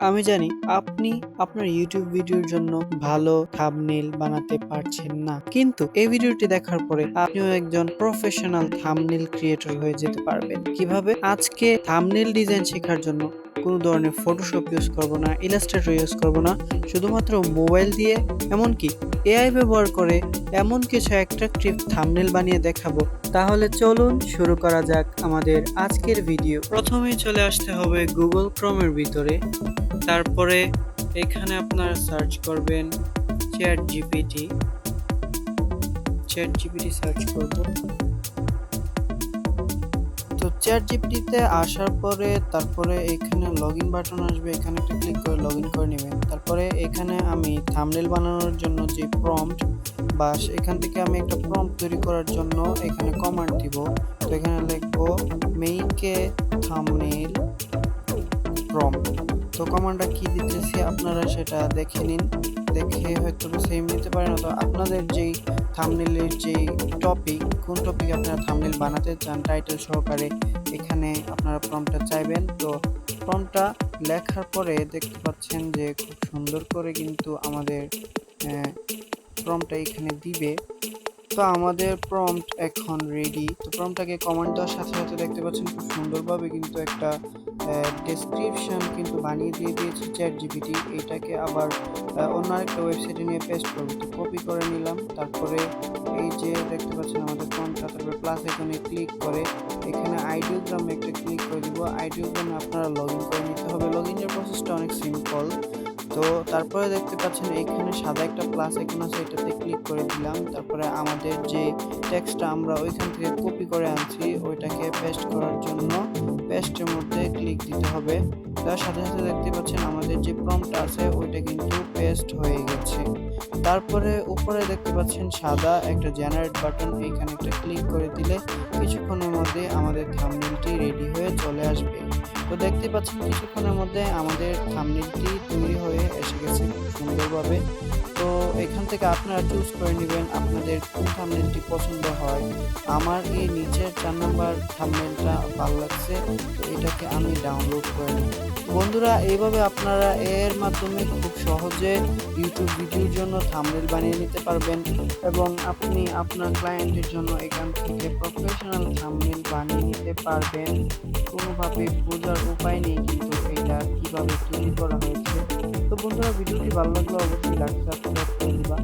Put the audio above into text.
আমি জানি আপনি আপনার ইউটিউব ভিডিওর জন্য ভালো থাম্বনেইল বানাতে পারছেন না, কিন্তু এই ভিডিওটি দেখার পরে আপনিও একজন প্রফেশনাল থাম্বনেইল ক্রিয়েটর হয়ে যেতে পারবেন। কিভাবে? আজকে থাম্বনেইল ডিজাইন শেখার জন্য কোনো ধরনের ফটোশপ ইউজ করব না, ইলাস্ট্রেটর ইউজ করব না, শুধুমাত্র মোবাইল দিয়ে এমনকি এআই ব্যবহার করে এমন কিছু অ্যাট্রাকটিভ থাম্বনেইল বানিয়ে দেখাবো। তাহলে চলুন শুরু করা যাক আমাদের আজকের ভিডিও। প্রথমেই চলে আসতে হবে গুগল ক্রোমের ভিতরে। তারপরে এখানে আপনারা সার্চ করবেন চ্যাট জিপিটি সার্চ করব। তো চ্যাট জিপিটিতে আসার পরে তারপরে এখানে লগ ইন বাটন আসবে, এখানে একটা ক্লিক করে লগ ইন করে নেবেন। তারপরে এখানে আমি থাম্বনেইল বানানোর জন্য যে প্রম্পট বা এখান থেকে আমি একটা প্রম্পট তৈরি করার জন্য এখানে কমান্ড দিব। তো এখানে লিখবো মেক এ থাম্বনেইল প্রম্পট। তো কমান্ডটা কি দিতেছি আপনারা সেটা দেখে নিন, দেখে হয়তো সেম নিতে পারেন। তো আপনাদের যেই থাম্বনেইলের যেই টপিক, কোন টপিকে আপনারা থাম্বনেইল বানাতে চান টাইটেল সহকারে, এখানে আপনারা প্রম্পটটা চাইবেন। তো প্রম্পটটা লেখার পরে দেখতে পাচ্ছেন যে খুব সুন্দর করে কিন্তু আমাদের প্রম্পটটা এখানে দিবে। তো আমাদের প্রম্পট এখন রেডি। তো প্রম্পটটাকে কমান্ড দেওয়ার সাথে সাথে দেখতে পাচ্ছেন খুব সুন্দরভাবে কিন্তু একটা ডেসক্রিপশন কিন্তু বানিয়ে দিয়ে দিয়েছে চ্যাট জিপিটি। এটাকে আবার অন্য আরেকটা ওয়েবসাইটে নিয়ে পেস্ট করবো। তো কপি করে নিলাম। তারপরে এই যে দেখতে পাচ্ছেন আমাদের প্রম্পটটা, তারপরে প্লাস আইকনে ক্লিক করে এখানে আইডিওগ্রামে একটা ক্লিক করে দিব। আইডিওগ্রামে আপনারা লগ ইন করে নিতে হবে। লগ ইনের প্রসেসটা অনেক সিম্পল। তো তারপরে দেখতে পাচ্ছেন এখানে সাদা একটা প্লাস আইকন আছে, এটাতে ক্লিক করে দিলাম। তারপরে আমাদের যে টেক্সটটা আমরা ওইখান থেকে কপি করে আনছি ওইটাকে পেস্ট করার জন্য পেস্টের মধ্যে ক্লিক দিতে হবে। তার সাথে সাথে দেখতে পাচ্ছেন আমাদের যে প্রম্পট আছে ওইটা কিন্তু পেস্ট হয়ে গেছে। তারপরে উপরে দেখতে পাচ্ছেন সাদা একটা জেনারেট বাটন, এইখানে একটা ক্লিক করে দিলে কিছুক্ষণের মধ্যে আমাদের থাম্বনেইলটি রেডি হয়ে চলে আসবে। তো দেখতে পাচ্ছেন কিছুক্ষণের মধ্যে আমাদের থাম্বনেইলটি তৈরি হয়ে এসে গেছে খুব সুন্দরভাবে। তো এখান থেকে আপনারা চুজ করে নেবেন আপনাদের কোন থাম্বনেইলটি পছন্দ হয়। আমার এই নিচের 4 নাম্বার থাম্বনেইলটা ভালো লাগছে, তো এটাকে আমি ডাউনলোড করে নেব। বন্ধুরা, এইভাবে আপনারা এর মাধ্যমে খুব সহজে ইউটিউব ভিডিওর জন্য থাম্বনেইল বানিয়ে নিতে পারবেন এবং আপনি আপনার ক্লায়েন্টের জন্য এখান থেকে প্রফেশনাল থাম্বনেইল বানিয়ে নিতে পারবেন। কোনোভাবে বোঝার উপায় নেই কিন্তু এটা কিভাবে তৈরি করা হয়েছে। তো বন্ধুরা, ভিডিওটি ভালো লাগলে অবশ্যই লাইক সাবস্ক্রাইব করে দিবা।